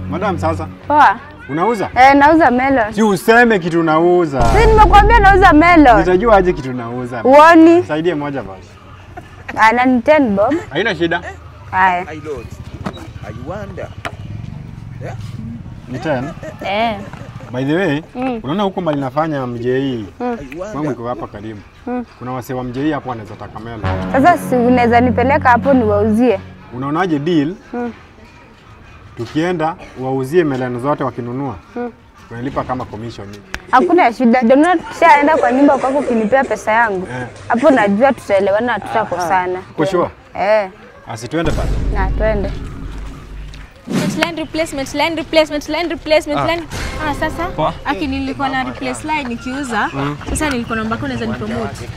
Madam sasa. Poa. Unauza? Nauza melon. Si useme kitu unauza. Si nimekwambia nauza melon. Nitajua aje kitu unauza. Uoni? Saidie moja basi. Ana ni 10 bob. Haina shida. Haya. I wonder. Yeah? Ni 10? By the way, unaona huko mbali nafanya mjei. Kwangu iko hapa karibu. Kuna wasee wa mjei hapo wanaweza taka melon. Sasa si unaweza nipeleka hapo niwauzie. Unaonaje deal? Tukienda wauzie melon zote wakinunua. Unalipa kama commission. Hakuna shida. Ndio tushaenda kwa nyumba kwako kinipea pesa yangu. Hapo najua tutaelewana tutakosana. Uko sure? Asitwende basi. Na twende. Line replacement. Sasa aki nilikuwa na replace line nikiuza. Sasa nilikuwa naomba unaweza nipromote.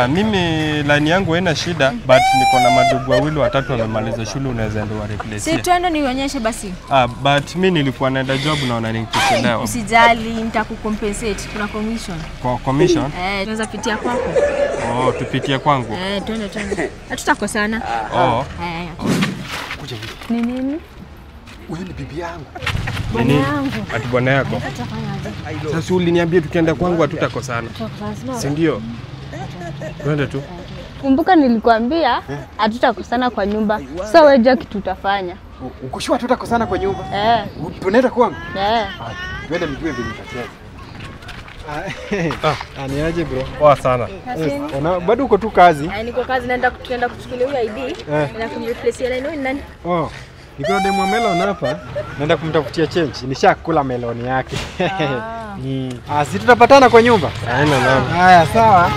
Mimi line yangu haina shida but niko na madogo wawili watatu wamemaliza shule unaweza ndio wa replace. Si twende nionyeshe basi. But mimi nilikuwa naenda job naona nikichelewa. Usijali nitakucompensate. Kuna commission. Kwa commission? Tunaweza pitia kwako. Tupitie kwangu. Twende. Hatutakosana. Kuja hivi. Ni nini? Wewe ni bibi yangu. Nini? Ati bwana yako. Sasa uliniambia tukienda kwangu hatutakosana. Si ndio? Twende tu. Kumbuka nilikwambia hatutakosana kwa nyumba. So wewe je kitu utafanya? Uko sure hatutakosana kwa nyumba? Tunaenda kwangu? Twende mjue vile tutacheza. Niaje bro? Poa sana. Bado uko tu kazi? Niko kazi tunaenda kuchukulia huyo ID na kumreplace line ni nani? Niko na demo melon hapa. Naenda kumtafutia change. Nishakula melon yake. Si tutapatana kwa nyumba? Haina namba. Haya sawa.